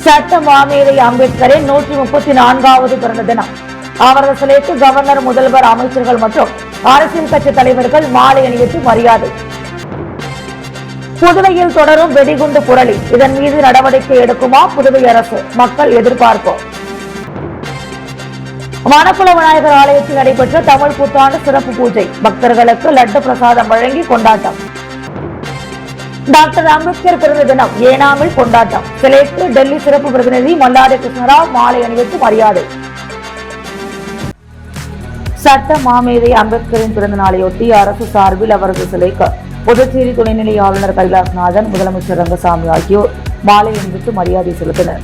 சட்ட மாமேதை அம்பேத்கரின் 134வது பிறந்த தினம். அவரது சிலைக்கு கவர்னர், முதல்வர், அமைச்சர்கள் மற்றும் அரசியல் கட்சி தலைவர்கள் மாலை அணிவித்து மரியாதை. புதுவையில் தொடரும் வெடிகுண்டு புரளி. இதன் மீது நடவடிக்கை எடுக்குமா புதுவை அரசு? மக்கள் எதிர்பார்ப்பு. மணக்குள விநாயகர் ஆலயத்தில் நடைபெற்ற தமிழ் புத்தாண்டு சிறப்பு பூஜை. பக்தர்களுக்கு லட்டு பிரசாதம் வழங்கி கொண்டாட்டம். டாக்டர் அம்பேத்கர் பிறந்த தினம் ஏனாமில் கொண்டாட்டம். சிலைக்கு டெல்லி சிறப்பு பிரதிநிதி மல்லாடி கிருஷ்ணராவ் மாலை அணிவித்து மரியாதை. சட்ட மாமேதை அம்பேத்கரின் பிறந்த நாளையொட்டி அரசு சார்பில் அவரது சிலைக்கு புதுச்சேரி துணைநிலை ஆளுநர் கைலாசநாதன், முதலமைச்சர் ரங்கசாமி ஆகியோர் மாலை அணிவித்து மரியாதை செலுத்தினர்.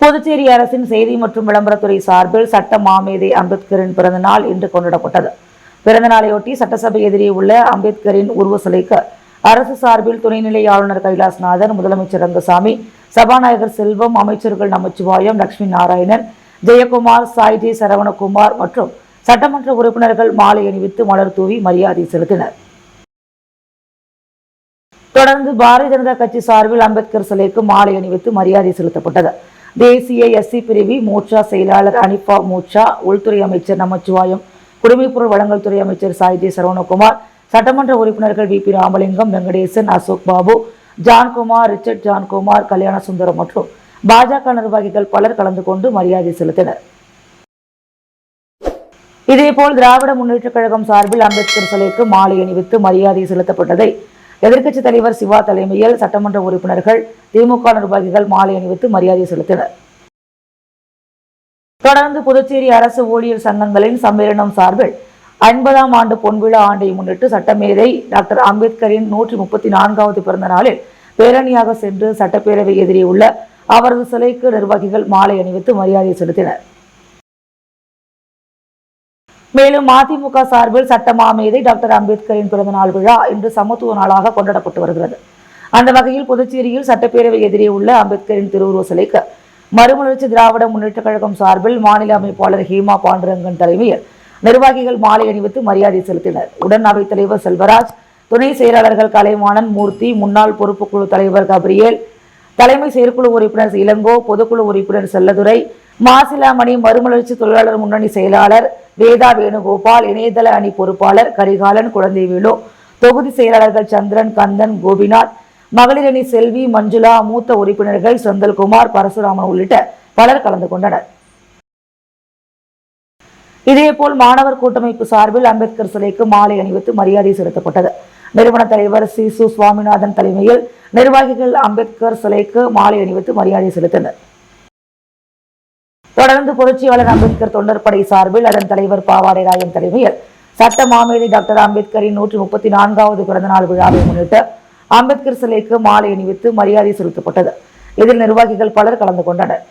புதுச்சேரி அரசின் செய்தி மற்றும் விளம்பரத்துறை சார்பில் சட்ட மாமேதை அம்பேத்கரின் பிறந்த நாள் இன்று கொண்டாடப்பட்டது. பிறந்த நாளையொட்டி சட்டசபை எதிரே உள்ள அம்பேத்கரின் உருவ சிலைக்கு அரசு சார்பில் துணைநிலை ஆளுநர் கைலாசநாதன், முதலமைச்சர் ரங்கசாமி, சபாநாயகர் செல்வம், அமைச்சர்கள் நமச்சிவாயம், லட்சுமி நாராயணன், ஜெயக்குமார், சாய்ஜி, சரவணகுமார் மற்றும் சட்டமன்ற உறுப்பினர்கள் மாலை அணிவித்து மலர் தூவி மரியாதை செலுத்தினர். தொடர்ந்து பாரதிய ஜனதா கட்சி சார்பில் அம்பேத்கர் சிலைக்கு மாலை அணிவித்து மரியாதை செலுத்தப்பட்டது. தேசிய எஸ்சி பிரிவி மோர்ச்சா செயலாளர் அனிபா மோர்ச்சா, உள்துறை அமைச்சர் நமச்சிவாயம், குடிமைப்பொருள் வழங்கல் துறை அமைச்சர் சாய்ஜி சரவணகுமார், சட்டமன்ற உறுப்பினர்கள் V P Ramalingam, Venkatesan, Ashok Babu, Johnkumar, Richard Johnkumar, Kalyanasundaram மற்றும் பாஜக நிர்வாகிகள் பலர் கலந்து கொண்டு மரியாதை செலுத்தினர். இதேபோல் திராவிட முன்னேற்றக் கழகம் சார்பில் அம்பேத்கர் சிலைக்கு மாலை அணிவித்து மரியாதை செலுத்தப்பட்டதை எதிர்க்கட்சித் தலைவர் சிவா தலைமையில் சட்டமன்ற உறுப்பினர்கள், திமுக நிர்வாகிகள் மாலை அணிவித்து மரியாதை செலுத்தினர். தொடர்ந்து புதுச்சேரி அரசு ஊழியர் சங்கங்களின் சம்மேளனம் சார்பில் 50ஆம் ஆண்டு பொன்விழா ஆண்டை முன்னிட்டு சட்டமேதை டாக்டர் அம்பேத்கரின் 134வது பிறந்த நாளில் பேரணியாக சென்று சட்டப்பேரவை எதிரே உள்ள அவரது சிலைக்கு நிர்வாகிகள் மாலை அணிவித்து மரியாதை செலுத்தினர். மேலும் அதிமுக சார்பில் சட்ட மாமேதை டாக்டர் அம்பேத்கரின் பிறந்த நாள் விழா இன்று சமத்துவ நாளாக கொண்டாடப்பட்டு வருகிறது. அந்த வகையில் புதுச்சேரியில் சட்டப்பேரவை எதிரே உள்ள அம்பேத்கரின் திருவுருவ சிலைக்கு மறுமலர்ச்சி திராவிட முன்னேற்றக் கழகம் சார்பில் மாநில அமைப்பாளர் ஹேமா பாண்டுரங்கன் தலைமையில் நிர்வாகிகள் மாலை அணிவித்து மரியாதை செலுத்தினர். உடன் அவைத் தலைவர் செல்வராஜ், துணை செயலாளர்கள் கலைவாணன், மூர்த்தி, முன்னாள் பொறுப்புக்குழு தலைவர் கபிரியேல், தலைமை செயற்குழு உறுப்பினர் இளங்கோ, பொதுக்குழு உறுப்பினர் செல்லதுரை, மாசிலாமணி, மறுமலர்ச்சி தொழிலாளர் முன்னணி செயலாளர் வேதா வேணுகோபால், இணையதள அணி பொறுப்பாளர் கரிகாலன், குழந்தைவேலு, தொகுதி செயலாளர்கள் சந்திரன், கந்தன், கோபிநாத், மகளிர் அணி செல்வி, மஞ்சுளா, மூத்த உறுப்பினர்கள் செந்தில்குமார், பரசுராமன் உள்ளிட்ட பலர் கலந்து கொண்டனர். இதேபோல் மாணவர் கூட்டமைப்பு சார்பில் அம்பேத்கர் சிலைக்கு மாலை அணிவித்து மரியாதை செலுத்தப்பட்டது. நிறுவன தலைவர் சிசு சுவாமிநாதன் தலைமையில் நிர்வாகிகள் அம்பேத்கர் சிலைக்கு மாலை அணிவித்து மரியாதை செலுத்தினர். தொடர்ந்து புரட்சியாளர் அம்பேத்கர் தொண்டற்படை சார்பில் அதன் தலைவர் பாவாடை ராயன் தலைமையில் சட்ட மாமேதை டாக்டர் அம்பேத்கரின் 134வது பிறந்தநாள் விழாவை முன்னிட்டு அம்பேத்கர் சிலைக்கு மாலை அணிவித்து மரியாதை செலுத்தப்பட்டது. இதில் நிர்வாகிகள் பலர் கலந்து கொண்டனர்.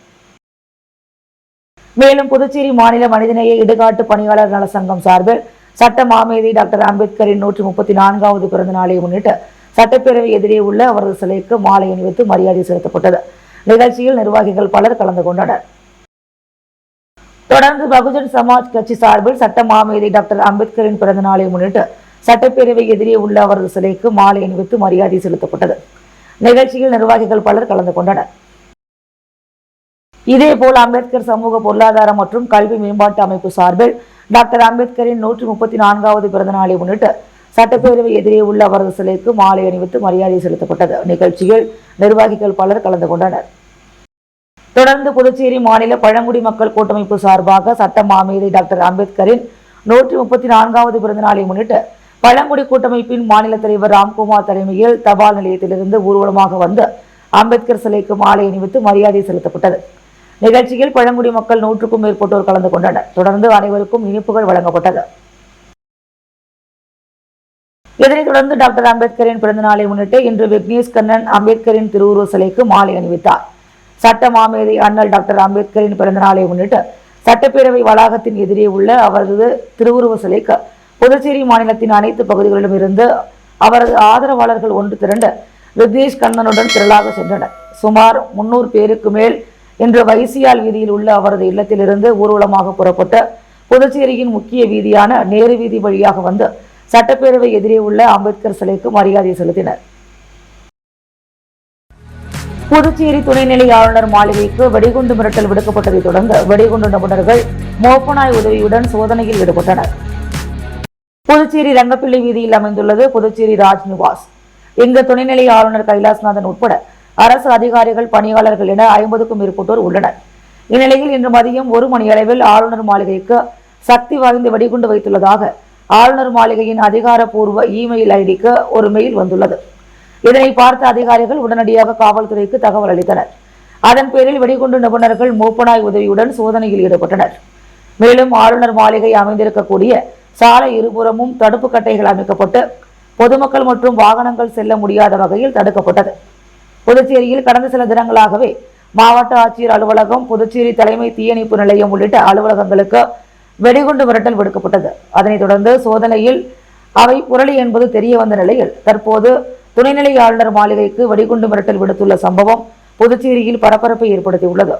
மேலும் புதுச்சேரி மாநில மனிதநேய இடுகாட்டு பணியாளர் நல சங்கம் சார்பில் சட்ட மாமேதை டாக்டர் அம்பேத்கரின் 134வது பிறந்த நாளை முன்னிட்டு சட்டப்பேரவை எதிரே உள்ள அவரது சிலைக்கு மாலை அணிவித்து மரியாதை செலுத்தப்பட்டது. நிகழ்ச்சியில் நிர்வாகிகள் பலர் கலந்து கொண்டனர். தொடர்ந்து பகுஜன் சமாஜ் கட்சி சார்பில் சட்ட மாமேதை டாக்டர் அம்பேத்கரின் பிறந்த நாளை முன்னிட்டு சட்டப்பேரவை எதிரே உள்ள அவரது சிலைக்கு மாலை அணிவித்து மரியாதை செலுத்தப்பட்டது. நிகழ்ச்சியில் நிர்வாகிகள் பலர் கலந்து கொண்டனர். இதேபோல் அம்பேத்கர் சமூக பொருளாதார மற்றும் கல்வி மேம்பாட்டு அமைப்பு சார்பில் டாக்டர் அம்பேத்கரின் 134வது பிறந்த நாளை முன்னிட்டு சட்டப்பேரவை எதிரே உள்ள அவரது சிலைக்கு மாலை அணிவித்து மரியாதை செலுத்தப்பட்டது. நிகழ்ச்சியில் நிர்வாகிகள் பலர் கலந்து கொண்டனர். தொடர்ந்து புதுச்சேரி மாநில பழங்குடி மக்கள் கூட்டமைப்பு சார்பாக சட்ட மாமேதை டாக்டர் அம்பேத்கரின் 134வது பிறந்த நாளை முன்னிட்டு பழங்குடி கூட்டமைப்பின் மாநில தலைவர் ராம்குமார் தலைமையில் தபால் நிலையத்திலிருந்து ஊர்வலமாக வந்து அம்பேத்கர் சிலைக்கு மாலை அணிவித்து மரியாதை செலுத்தப்பட்டது. நிகழ்ச்சியில் பழங்குடி மக்கள் 100க்கும் மேற்பட்டோர் கலந்து கொண்டனர். தொடர்ந்து அனைவருக்கும் இனிப்புகள் வழங்கப்பட்டது. இதனைத் தொடர்ந்து டாக்டர் அம்பேத்கரின் பிறந்த நாளை முன்னிட்டு இன்று விக்னேஷ் கண்ணன் அம்பேத்கரின் திருவுருவ சிலைக்கு மாலை அணிவித்தார். சட்ட மாமேதை அண்ணல் டாக்டர் அம்பேத்கரின் பிறந்த நாளை முன்னிட்டு சட்டப்பேரவை வளாகத்தின் எதிரே உள்ள அவரது திருவுருவ சிலைக்கு புதுச்சேரி மாநிலத்தின் அனைத்து பகுதிகளிலும் இருந்து அவரது ஆதரவாளர்கள் ஒன்று திரண்டு விக்னேஷ் கண்ணனுடன் திரளாக சென்றனர். சுமார் 300 பேருக்கு மேல் இன்று வைசியால் வீதியில் உள்ள அவரது இல்லத்திலிருந்து ஊர்வலமாக புறப்பட்ட புதுச்சேரியின் முக்கிய வீதியான நேரு வீதி வழியாக வந்து சட்டப்பேரவை எதிரே உள்ள அம்பேத்கர் சிலைக்கு மரியாதை செலுத்தினர். புதுச்சேரி துணைநிலை ஆளுநர் மாளிகைக்கு வெடிகுண்டு மிரட்டல் விடுக்கப்பட்டதை தொடர்ந்து வெடிகுண்டு நிபுணர்கள் மோப்பனாய் உதவியுடன் சோதனையில் ஈடுபட்டனர். புதுச்சேரி ரங்கப்பிள்ளை வீதியில் அமைந்துள்ளது புதுச்சேரி ராஜ் நிவாஸ். இங்கு துணைநிலை ஆளுநர் கைலாசநாதன் உட்பட அரசு அதிகாரிகள், பணியாளர்கள் என 50க்கும் மேற்பட்டோர் உள்ளனர். இந்நிலையில் இன்று மதியம் 1 மணியளவில் ஆளுநர் மாளிகைக்கு சக்தி வாய்ந்த வெடிகுண்டு வைத்துள்ளதாக ஆளுநர் மாளிகையின் அதிகாரப்பூர்வ இமெயில் ஐடிக்கு ஒரு மெயில் வந்துள்ளது. இதனை பார்த்த அதிகாரிகள் உடனடியாக காவல்துறைக்கு தகவல் அளித்தனர். அதன் பேரில் வெடிகுண்டு நிபுணர்கள் மோப்பனாய் உதவியுடன் சோதனையில் ஈடுபட்டனர். மேலும் ஆளுநர் மாளிகை அமைந்திருக்கக்கூடிய சாலை இருபுறமும் தடுப்பு கட்டைகள் அமைக்கப்பட்டு பொதுமக்கள் மற்றும் வாகனங்கள் செல்ல முடியாத வகையில் தடுக்கப்பட்டது. புதுச்சேரியில் கடந்த சில தினங்களாகவே மாவட்ட ஆட்சியர் அலுவலகம், புதுச்சேரி தலைமை தீயணைப்பு நிலையம் உள்ளிட்ட அலுவலகங்களுக்கு வெடிகுண்டு மிரட்டல் விடுக்கப்பட்டது. அதனைத் தொடர்ந்து சோதனையில் அவை புரளி என்பது தெரிய வந்த நிலையில் தற்போது துணைநிலை ஆளுநர் மாளிகைக்கு வெடிகுண்டு மிரட்டல் விடுத்துள்ள சம்பவம் புதுச்சேரியில் பரபரப்பை ஏற்படுத்தியுள்ளது.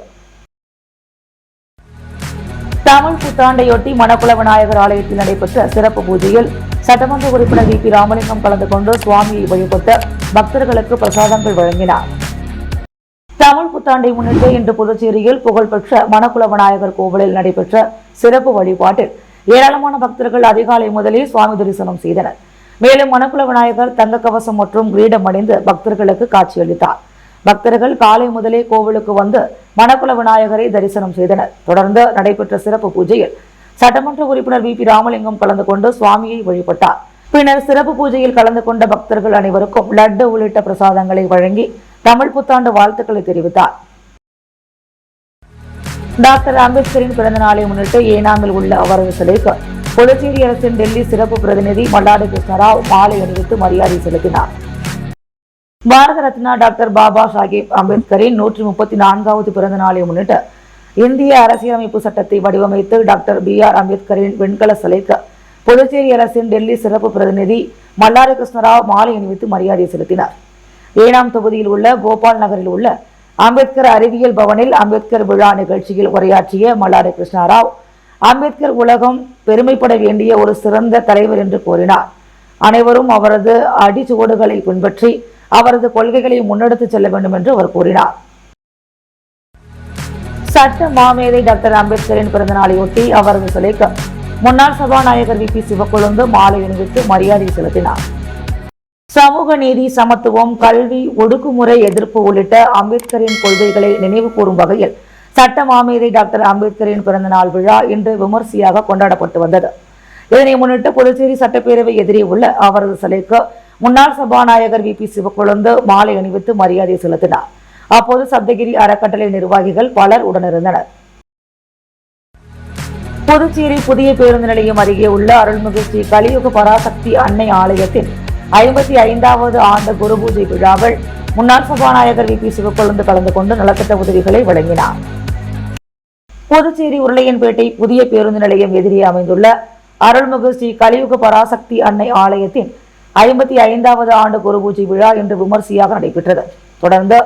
தமிழ் புத்தாண்டையொட்டி மணக்குள விநாயகர் ஆலயத்தில் நடைபெற்ற சிறப்பு பூஜையில் சட்டமன்ற உறுப்பினர் வி. பி. ராமலிங்கம் கலந்து கொண்டு சுவாமியை வழிபட்டு பக்தர்களுக்கு பிரசாதங்கள் வழங்கினார். தமிழ் புத்தாண்டை முன்னிட்டு இன்று புதுச்சேரியில் புகழ்பெற்ற மணக்குள விநாயகர் கோவிலில் நடைபெற்ற சிறப்பு வழிபாட்டில் ஏராளமான பக்தர்கள் அதிகாலை முதலே சுவாமி தரிசனம் செய்தனர். மேலும் மணக்குள விநாயகர் தங்க கவசம் மற்றும் கிரீடம் அணிந்து பக்தர்களுக்கு காட்சியளித்தார். பக்தர்கள் காலை முதலே கோவிலுக்கு வந்து மணக்குள விநாயகரை தரிசனம் செய்தனர். தொடர்ந்து நடைபெற்ற சிறப்பு பூஜையில் சட்டமன்ற உறுப்பினர் வி. பி. ராமலிங்கம் கலந்து கொண்டு சுவாமியை வழிபட்டார். பின்னர் சிறப்பு பூஜையில் கலந்து கொண்ட பக்தர்கள் அனைவருக்கும் லட்டு உள்ளிட்ட பிரசாதங்களை வழங்கி தமிழ் புத்தாண்டு வாழ்த்துக்களை தெரிவித்தார். டாக்டர் அம்பேத்கரின் பிறந்த நாளை முன்னிட்டு ஏனாமில் உள்ள அவரது சிலைக்கு புதுச்சேரி அரசின் டெல்லி சிறப்பு பிரதிநிதி மல்லாடி கிருஷ்ணராவ் மாலை அணிவித்து மரியாதை செலுத்தினார். பாரத ரத்னா டாக்டர் பாபா சாஹேப் அம்பேத்கரின் 134வது பிறந்த நாளை முன்னிட்டு இந்திய அரசியலமைப்பு சட்டத்தை வடிவமைத்து டாக்டர் B.R. அம்பேத்கரின் வெண்கல சிலைக்கு புதுச்சேரி அரசின் டெல்லி சிறப்பு பிரதிநிதி மல்லாடி கிருஷ்ணராவ் மாலை அணிவித்து மரியாதை செலுத்தினார். ஏனாம் தொகுதியில் உள்ள கோபால் நகரில் உள்ள அம்பேத்கர் அறிவியல் பவனில் அம்பேத்கர் விழா நிகழ்ச்சியில் உரையாற்றிய மல்லாடி கிருஷ்ணராவ் அம்பேத்கர் உலகம் பெருமைப்பட வேண்டிய ஒரு சிறந்த தலைவர் என்று கூறினார். அனைவரும் அவரது அடிச்சுவடுகளை பின்பற்றி அவரது கொள்கைகளை முன்னெடுத்து செல்ல வேண்டும் என்று அவர் கூறினார். சட்ட மாமேதை டாக்டர் அம்பேத்கரின் பிறந்த நாளையொட்டி அவரது சிலைக்கு முன்னாள் சபாநாயகர் வி. பி. சிவக்கொழுந்து மாலை அணிவித்து மரியாதை செலுத்தினார். சமூக நீதி, சமத்துவம், கல்வி, ஒடுக்குமுறை எதிர்ப்பு உள்ளிட்ட அம்பேத்கரின் கொள்கைகளை நினைவு கூறும் வகையில் சட்ட மாமேதை டாக்டர் அம்பேத்கரின் பிறந்த நாள் விழா இன்று விமர்சையாக கொண்டாடப்பட்டு வந்தது. இதனை முன்னிட்டு புதுச்சேரி சட்டப்பேரவை எதிரே உள்ள அவரது சிலைக்கு முன்னாள் சபாநாயகர் வி. பி. சிவக்கொழுந்து மாலை அணிவித்து மரியாதை செலுத்தினார். அப்போது சப்தகிரி அறக்கட்டளை நிர்வாகிகள் பலர் உடனிருந்தனர். புதுச்சேரி புதிய பேருந்து நிலையம் அருகே உள்ள அருள்மிகு ஸ்ரீ கலியுக பராசக்தி அன்னை ஆலயத்தின் 55வது ஆண்டு குரு பூஜை விழாவில் முன்னாள் சபாநாயகர் வி. பி. சிவக்கொழுந்து கலந்து கொண்டு நலத்திட்ட உதவிகளை வழங்கினார். புதுச்சேரி உருளையன்பேட்டை புதிய பேருந்து நிலையம் எதிரே அமைந்துள்ள அருள்மிகு ஸ்ரீ கலியுக பராசக்தி அன்னை ஆலயத்தின் 55வது ஆண்டு குரு பூஜை விழா இன்று விமர்சையாக நடைபெற்றது. தொடர்ந்து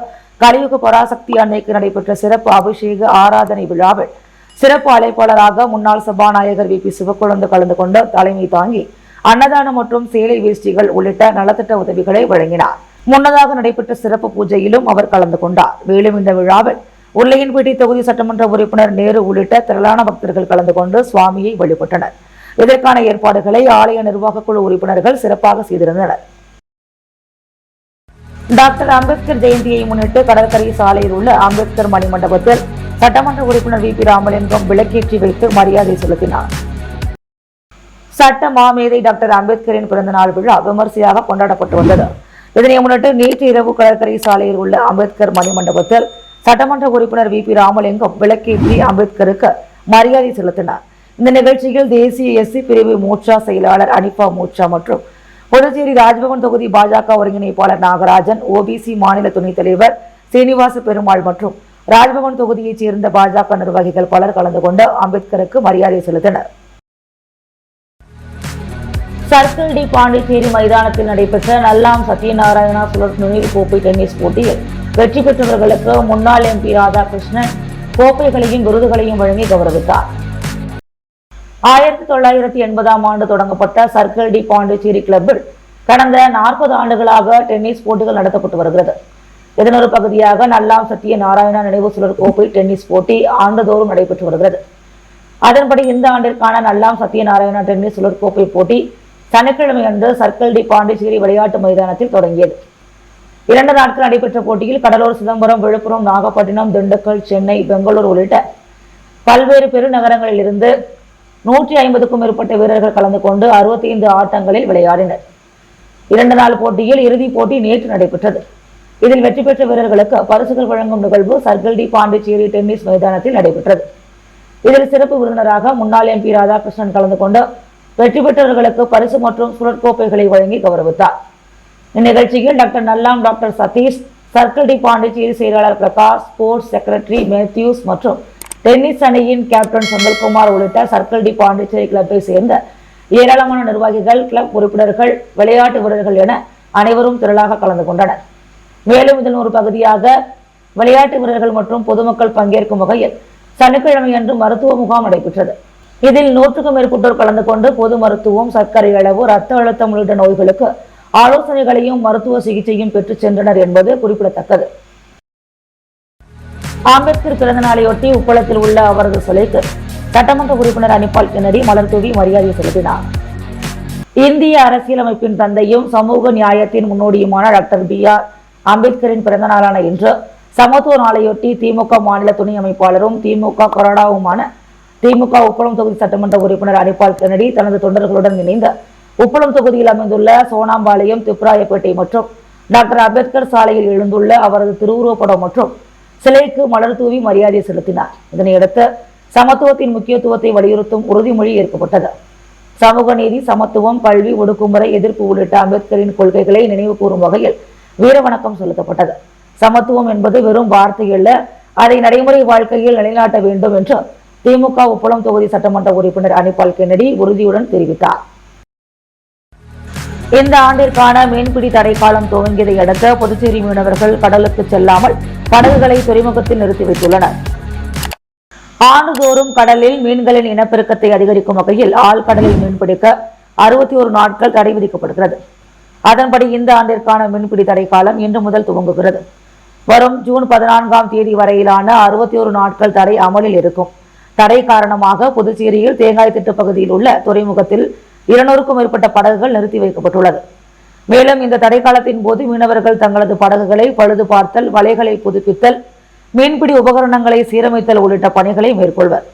கலியுக பராசக்தி அன்னைக்கு நடைபெற்ற சிறப்பு அபிஷேக ஆராதனை விழாவில் சிறப்பு அழைப்பாளராக முன்னாள் சபாநாயகர் வி. பி. சிவக்கொழுந்து கலந்து கொண்டு தலைமை தாங்கி அன்னதானம் மற்றும் சேலை வேஷ்டிகள் உள்ளிட்ட நலத்திட்ட உதவிகளை வழங்கினார். முன்னதாக நடைபெற்ற சிறப்பு பூஜையிலும் அவர் கலந்து கொண்டார். மேலும் இந்த விழாவில் உருளையன்பேட்டை தொகுதி சட்டமன்ற உறுப்பினர் நேரு உள்ளிட்ட திரளான பக்தர்கள் கலந்து கொண்டு சுவாமியை வழிபட்டனர். இதற்கான ஏற்பாடுகளை ஆலய நிர்வாக குழு உறுப்பினர்கள் சிறப்பாக செய்திருந்தனர். டாக்டர் அம்பேத்கர் ஜெயந்தியை முன்னிட்டு கடற்கரை சாலையில் உள்ள அம்பேத்கர் மணிமண்டபத்தில் சட்டமன்ற உறுப்பினர் வி. பி. ராமலிங்கம் விளக்கேற்றி வைத்து மரியாதை செலுத்தினார். சட்ட மாமேதை டாக்டர் அம்பேத்கரின் பிறந்த நாள் விழா விமர்சையாக கொண்டாடப்பட்டு வந்தது. இதனை முன்னிட்டு நேற்று இரவு கடற்கரை சாலையில் உள்ள அம்பேத்கர் மணிமண்டபத்தில் சட்டமன்ற உறுப்பினர் வி. பி. ராமலிங்கம் விளக்கேற்றி அம்பேத்கருக்கு மரியாதை செலுத்தினார். இந்த நிகழ்ச்சியில் தேசிய எஸ்சி பிரிவு மோர்ச்சா செயலாளர் அனிபா மோர்ச்சா மற்றும் புதுச்சேரி ராஜ்பவன் தொகுதி பாஜக ஒருங்கிணைப்பாளர் நாகராஜன், ஓபிசி மாநில துணைத் தலைவர் சீனிவாச பெருமாள் மற்றும் ராஜ்பவன் தொகுதியைச் சேர்ந்த பாஜக நிர்வாகிகள் பலர் கலந்து கொண்டு அம்பேத்கருக்கு மரியாதை செலுத்தினர். சர்க்கிள் டி பாண்டிச்சேரி மைதானத்தில் நடைபெற்ற நல்லாம் சத்யநாராயணா சுழற் நினைவு கோப்பை டென்னிஸ் போட்டியில் வெற்றி பெற்றவர்களுக்கு முன்னாள் MP ராதாகிருஷ்ணன் கோப்பைகளையும் விருதுகளையும் வழங்கி கௌரவித்தார். 1980ஆம் ஆண்டு தொடங்கப்பட்ட சர்க்கிள் டி பாண்டிச்சேரி கிளப்பில் கடந்த 40 ஆண்டுகளாக டென்னிஸ் போட்டிகள் நடத்தப்பட்டு வருகிறது. இதன் ஒரு பகுதியாக நல்லாம் சத்யநாராயணா நினைவு சுழற் கோப்பை டென்னிஸ் போட்டி ஆண்டுதோறும் நடைபெற்று வருகிறது. அதன்படி இந்த ஆண்டிற்கான நல்லாம் சத்யநாராயணா டென்னிஸ் சுழற் கோப்பை போட்டி சனிக்கிழமை அன்று சர்க்கிள் டி பாண்டிச்சேரி விளையாட்டு மைதானத்தில் தொடங்கியது. 2 நாட்கள் நடைபெற்ற போட்டியில் கடலூர், சிதம்பரம், விழுப்புரம், நாகப்பட்டினம், திண்டுக்கல், சென்னை, பெங்களூர் உள்ளிட்ட பல்வேறு பெருநகரங்களில் இருந்து 150க்கும் மேற்பட்ட வீரர்கள் கலந்து கொண்டு 65 ஆட்டங்களில் விளையாடினர். 2 நாள் போட்டியில் இறுதிப் போட்டி நேற்று நடைபெற்றது. இதில் வெற்றி பெற்ற வீரர்களுக்கு பரிசுகள் வழங்கும் நிகழ்வு சர்க்கிள் டி பாண்டிச்சேரி டென்னிஸ் மைதானத்தில் நடைபெற்றது. இதில் சிறப்பு விருந்தினராக முன்னாள் MP ராதாகிருஷ்ணன் கலந்து கொண்டு வெற்றி பெற்றவர்களுக்கு பரிசு மற்றும் சுழற்கோப்பைகளை வழங்கி கௌரவித்தார். இந்நிகழ்ச்சியில் doctor Nallam, doctor Sathish, circle T Pondicherry செயலாளர் பிரகாஷ், ஸ்போர்ட்ஸ் செக்ரட்டரி மேத்யூஸ் மற்றும் டென்னிஸ் அணியின் கேப்டன் செந்தில்குமார் உள்ளிட்ட சர்க்கிள் டி பாண்டிச்சேரி கிளப்பை சேர்ந்த ஏராளமான நிர்வாகிகள், கிளப் உறுப்பினர்கள், விளையாட்டு வீரர்கள் என அனைவரும் திரளாக கலந்து கொண்டனர். மேலும் இதன் ஒரு பகுதியாக விளையாட்டு வீரர்கள் மற்றும் பொதுமக்கள் பங்கேற்கும் வகையில் சனிக்கிழமை அன்று மருத்துவ முகாம் நடைபெற்றது. இதில் 100க்கும் மேற்பட்டோர் கலந்து கொண்டு பொது மருத்துவம், சர்க்கரை அளவு, இரத்த அழுத்தம் உள்ளிட்ட நோய்களுக்கு ஆலோசனைகளையும் மருத்துவ சிகிச்சையும் பெற்று சென்றனர் என்பது குறிப்பிடத்தக்கது. அம்பேத்கர் பிறந்த நாளையொட்டி உப்பளத்தில் உள்ள அவரது சிலைக்கு சட்டமன்ற உறுப்பினர் அனிபால் கென்னடி மலர் தூவி மரியாதை செலுத்தினார். இந்திய அரசியலமைப்பின் தந்தையும் சமூக நியாயத்தின் முன்னோடியுமான டாக்டர் B.R. அம்பேத்கரின் பிறந்த நாளான இன்று சமத்துவ நாளையொட்டி திமுக மாநில துணை அமைப்பாளரும் திமுக கொறடாவுமான திமுக உப்பளம் தொகுதி சட்டமன்ற உறுப்பினர் அனிபால் கென்னடி தனது தொண்டர்களுடன் இணைந்து உப்பளம் தொகுதியில் அமைந்துள்ள சோனாம்பாளையம், திப்ராயப்பேட்டை மற்றும் டாக்டர் அம்பேத்கர் சாலையில் எழுந்துள்ள அவரது திருவுருவப்படம் மற்றும் சிலைக்கு மலர் தூவி மரியாதை செலுத்தினார். இதனையடுத்து சமத்துவத்தின் முக்கியத்துவத்தை வலியுறுத்தும் உறுதிமொழி ஏற்கப்பட்டது. சமூக நீதி, சமத்துவம், கல்வி, ஒடுக்குமுறை எதிர்ப்பு உள்ளிட்ட அம்பேத்கரின் கொள்கைகளை நினைவு கூறும் வகையில் வீரவணக்கம் செலுத்தப்பட்டது. சமத்துவம் என்பது வெறும் வார்த்தை அல்ல, அதை நடைமுறை வாழ்க்கையில் நிலைநாட்ட வேண்டும் என்று திமுக உப்பளம் தொகுதி சட்டமன்ற உறுப்பினர் அனிபால் கென்னடி உறுதியுடன் தெரிவித்தார். இந்த ஆண்டிற்கான மீன்பிடி தடைக்காலம் துவங்கியதை அடுத்து புதுச்சேரி மீனவர்கள் கடலுக்கு செல்லாமல் படகுகளை துறைமுகத்தில் நிறுத்தி வைத்துள்ளனர். ஆண்டுதோறும் கடலில் மீன்களின் இனப்பெருக்கத்தை அதிகரிக்கும் வகையில் ஆழ்கடலில் மீன்பிடிக்க 61 நாட்கள் தடை விதிக்கப்படுகிறது. அதன்படி இந்த ஆண்டிற்கான மீன்பிடி தடைக்காலம் இன்று முதல் துவங்குகிறது. வரும் ஜூன் 14ஆம் தேதி வரையிலான 61 நாட்கள் தடை அமலில் இருக்கும். தடை காரணமாக புதுச்சேரியில் தேங்காய் திட்டு பகுதியில் உள்ள துறைமுகத்தில் 200க்கும் மேற்பட்ட படகுகள் நிறுத்தி வைக்கப்பட்டுள்ளது. மேலும் இந்த தடை காலத்தின் போது மீனவர்கள் தங்களது படகுகளை பழுது பார்த்தல், வலைகளை புதுப்பித்தல், மீன்பிடி உபகரணங்களை சீரமைத்தல் உள்ளிட்ட பணிகளை மேற்கொள்வர்.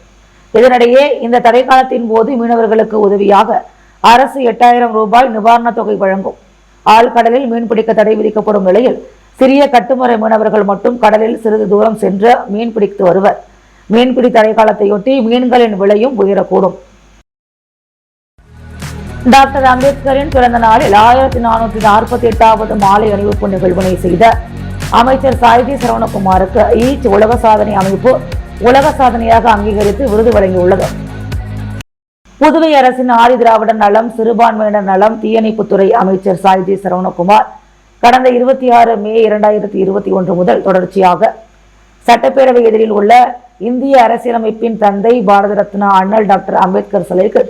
இதனிடையே இந்த தடை காலத்தின் போது மீனவர்களுக்கு உதவியாக அரசு 8000 ரூபாய் நிவாரணத் தொகை வழங்கும். ஆழ்கடலில் மீன்பிடிக்க தடை விதிக்கப்படும் நிலையில் சிறிய கட்டுமுறை மீனவர்கள் மட்டும் கடலில் சிறிது தூரம் சென்று மீன்பிடித்து வருவர். மீன்பிடி தடை காலத்தையொட்டி மீன்களின் விலையும் உயரக்கூடும். டாக்டர் அம்பேத்கரின் பிறந்த நாளில் 1448வது மாலை அணிவிப்பு நிகழ்வினை செய்த அமைச்சர் சாய்ஜி சரவணகுமாருக்கு ஈச் உலக சாதனை அமைப்பு உலக சாதனையாக அங்கீகரித்து விருது வழங்கியுள்ளது. புதுவை அரசின் ஆதி திராவிடர் நலம், சிறுபான்மையினர் நலம், தீயணைப்புத்துறை அமைச்சர் சாய்ஜி சரவணகுமார் கடந்த 26 மே 2021 முதல் தொடர்ச்சியாக சட்டப்பேரவை எதிரில் உள்ள இந்திய அரசியலமைப்பின் தந்தை பாரத ரத்னா அண்ணல் டாக்டர் அம்பேத்கர் சிலைக்கு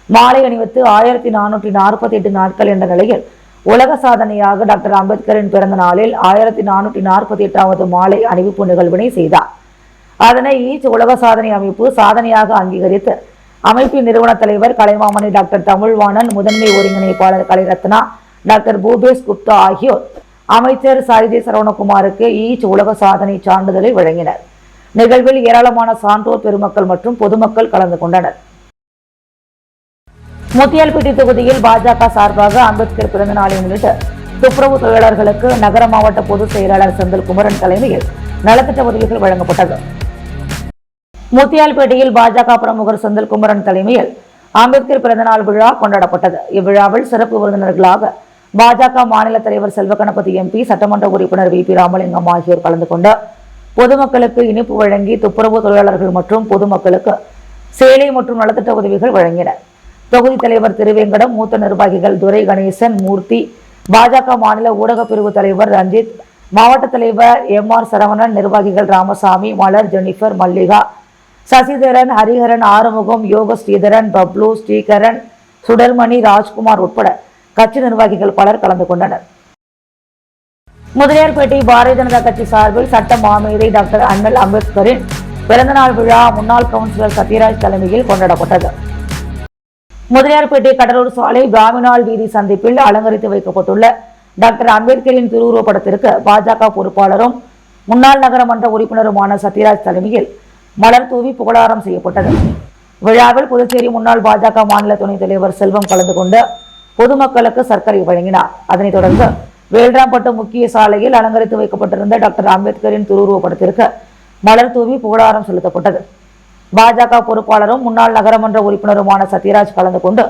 மாலை அணிவித்து 1448 நாட்கள் என்ற நிலையில் உலக சாதனையாக டாக்டர் அம்பேத்கரின் பிறந்த நாளில் 1448வது மாலை அணிவிப்பு நிகழ்வினை செய்தார். அதனை ஈச் உலக சாதனை அமைப்பு சாதனையாக அங்கீகரித்து அமைப்பின் நிறுவன தலைவர் கலைமாமணி டாக்டர் தமிழ்வாணன், முதன்மை ஒருங்கிணைப்பாளர் கலைரத்னா டாக்டர் பூபேஷ் குப்தா ஆகியோர் அமைச்சர் சாய்ஜி சரவணகுமாருக்கு ஈச் உலக சாதனை சான்றிதழை வழங்கினர். நிகழ்வில் ஏராளமான சான்றோர் பெருமக்கள் மற்றும் பொதுமக்கள் கலந்து கொண்டனர். முத்தியால்பேட்டை தொகுதியில் பாஜக சார்பாக அம்பேத்கர் பிறந்த நாளை முன்னிட்டு துப்புரவு தொழிலாளர்களுக்கு நகர மாவட்ட பொதுச் செயலாளர் செந்தில்குமரன் தலைமையில் நலத்திட்ட உதவிகள் வழங்கப்பட்டது. முத்தியால்பேட்டையில் பாஜக பிரமுகர் செந்தில்குமரன் தலைமையில் அம்பேத்கர் பிறந்தநாள் விழா கொண்டாடப்பட்டது. இவ்விழாவில் சிறப்பு விருந்தினர்களாக பாஜக மாநில தலைவர் செல்வகணபதி MP, சட்டமன்ற உறுப்பினர் VP ராமலிங்கம் ஆகியோர் கலந்து கொண்டு பொதுமக்களுக்கு இனிப்பு வழங்கி துப்புரவு தொழிலாளர்கள் மற்றும் பொதுமக்களுக்கு சேலை மற்றும் நலத்திட்ட உதவிகள் வழங்கினர். தொகுதி தலைவர் திருவேங்கடம், மூத்த நிர்வாகிகள் துரை கணேசன், மூர்த்தி, பாஜக மாநில ஊடகப் பிரிவு தலைவர் ரஞ்சித், மாவட்ட தலைவர் MR சரவணன், நிர்வாகிகள் ராமசாமி, மலர், ஜெனிஃபர், மல்லிகா, சசிதரன், ஹரிஹரன், ஆறுமுகம், யோக ஸ்ரீதரன், பப்ளு, ஸ்ரீகரன், சுடர்மணி, ராஜ்குமார் உட்பட கட்சி நிர்வாகிகள் பலர் கலந்து கொண்டனர். முதலியார்பேட்டை பாரதிய ஜனதா கட்சி சார்பில் சட்ட மாமேதை டாக்டர் அண்ணல் அம்பேத்கரின் பிறந்தநாள் விழா முன்னாள் கவுன்சிலர் சத்யராஜ் தலைமையில் கொண்டாடப்பட்டது. முதலியார்பேட்டை கடலூர் சாலை பிராமினால் வீதி சந்திப்பில் அலங்கரித்து வைக்கப்பட்டுள்ள டாக்டர் அம்பேத்கரின் திருவுருவப் படத்திற்கு பாஜக பொறுப்பாளரும் முன்னாள் நகரமன்ற உறுப்பினருமான சத்யராஜ் தலைமையில் மலர் தூவி புகழாரம் செய்யப்பட்டது. விழாவில் புதுச்சேரி முன்னாள் பாஜக மாநில துணைத் தலைவர் செல்வம் கலந்து கொண்டு பொதுமக்களுக்கு சர்க்கரை வழங்கினார். அதனைத் தொடர்ந்து வேல்ராம்பட்டு முக்கிய சாலையில் அலங்கரித்து வைக்கப்பட்டிருந்த டாக்டர் அம்பேத்கரின் திருவுருவப் படத்திற்கு மலர் தூவி புகழாரம் செலுத்தப்பட்டது. பாஜக பொறுப்பாளரும் முன்னாள் நகரமன்ற உறுப்பினருமான சத்யராஜ் கலந்து கொண்டு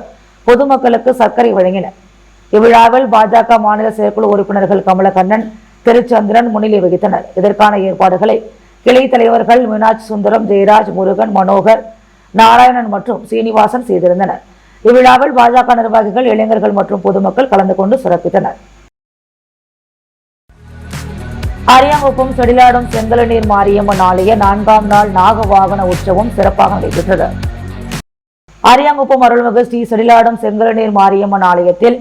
பொதுமக்களுக்கு சர்க்கரை வழங்கினர். இவ்விழாவில் பாஜக மாநில செயற்குழு உறுப்பினர்கள் கமலக்கண்ணன், திருச்சந்திரன் முன்னிலை வகித்தனர். இதற்கான ஏற்பாடுகளை கிளை தலைவர்கள் மீனாட்சி சுந்தரம், ஜெயராஜ், முருகன், மனோகர், நாராயணன் மற்றும் சீனிவாசன் செய்திருந்தனர். இவ்விழாவில் பாஜக நிர்வாகிகள், இளைஞர்கள் மற்றும் பொதுமக்கள் கலந்து கொண்டு சிறப்பித்தனர். அரியாங்குப்பம் செடிலாடும் செங்கலநீர் மாரியம்மன் ஆலய 4ஆம் நாள் நாக வாகன உற்சவம் சிறப்பாக நடைபெற்றது. அரியாங்குப்பம் அருள்மிகு ஸ்ரீ செடிலாடும் செங்கலநீர் மாரியம்மன் ஆலயத்தில்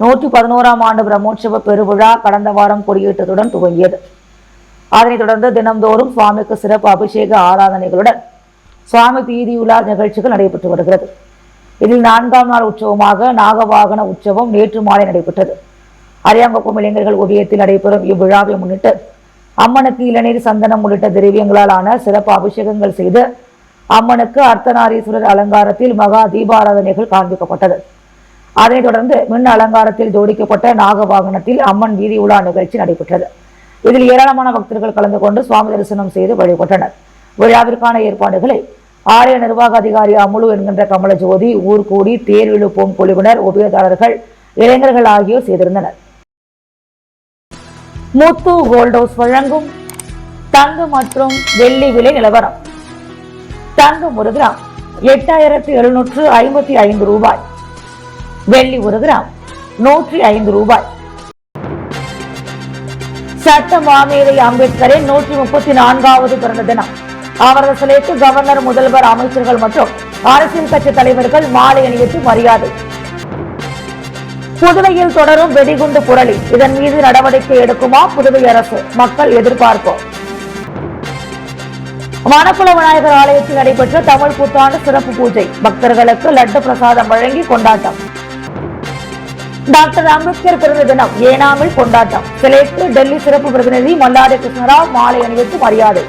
111ஆம் ஆண்டு பிரம்மோற்சவ பெருவிழா கடந்த வாரம் கொடியேற்றத்துடன் துவங்கியது. அதனைத் தொடர்ந்து தினம்தோறும் சுவாமிக்கு சிறப்பு அபிஷேக ஆராதனைகளுடன் சுவாமி வீதியுலா நிகழ்ச்சிகள் நடைபெற்று வருகிறது. இதில் 4ஆம் நாள் உற்சவமாக நாகவாகன உற்சவம் நேற்று மாலை நடைபெற்றது. அரியாங்குப்பம் இளைஞர்கள் ஓவியத்தில் நடைபெறும் இவ்விழாவை முன்னிட்டு அம்மனுக்கு இளநீர், சந்தனம் உள்ளிட்ட திரவியங்களால் ஆன சிறப்பு அபிஷேகங்கள் செய்து அம்மனுக்கு அர்த்தநாரீஸ்வரர் அலங்காரத்தில் மகா தீபாராதனைகள் காண்பிக்கப்பட்டது. அதனைத் தொடர்ந்து மின் அலங்காரத்தில் ஜோடிக்கப்பட்ட நாகவாகனத்தில் அம்மன் வீதி உலா நிகழ்ச்சி நடைபெற்றது. இதில் ஏராளமான பக்தர்கள் கலந்து கொண்டு சுவாமி தரிசனம் செய்து வழிபட்டனர். விழாவிற்கான ஏற்பாடுகளை ஆலய நிர்வாக அதிகாரி அமுலு என்கின்ற கமலஜோதி, ஊர்கூடி, தேர் இழுப்போம் குழுவினர், உபயதாரர்கள், இளைஞர்கள் ஆகியோர் செய்திருந்தனர். முத்து கோல்ட் ஹவுஸ் வழங்கும் தங்கம் மற்றும் வெள்ளி விலை நிலவரம். தங்கம் 1 கிராம் 8755 ரூபாய், வெள்ளி 1 கிராம் 105 ரூபாய். சட்ட மாமேதை அம்பேத்கரின் 134வது பிறந்த தினம். அவரது சிலைக்கு கவர்னர், முதல்வர், அமைச்சர்கள் மற்றும் அரசியல் கட்சி தலைவர்கள் மாலை அணிவித்து மரியாதை. புதுவையில் தொடரும் வெடிகுண்டு புரளி, இதன் மீது நடவடிக்கை எடுக்குமா புதுவை அரசு? மக்கள் எதிர்பார்ப்பு. மணக்குள விநாயகர் ஆலயத்தில் நடைபெற்ற தமிழ் புத்தாண்டு சிறப்பு பூஜை. பக்தர்களுக்கு லட்டு பிரசாதம் வழங்கி கொண்டாட்டம். டாக்டர் அம்பேத்கர் பிறந்த தினம் ஏனாமில் கொண்டாட்டம். சிலைக்கு டெல்லி சிறப்பு பிரதிநிதி மல்லாடி கிருஷ்ணராவ் மாலை அணிவித்து மரியாதை.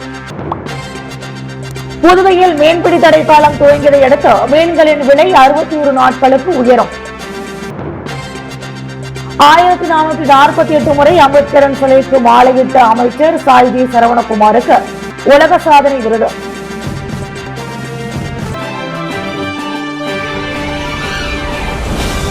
புதுவையில் மீன்பிடி தடை காலம் துவங்கியதை அடுத்து மீன்களின் விலை 61 நாட்களுக்கு உயரும். 1448 முறை அம்பேத்கரின் சிலைக்கு மாலையிட்ட அமைச்சர் சாய்ஜி சரவணகுமாருக்கு உலக சாதனை விருது.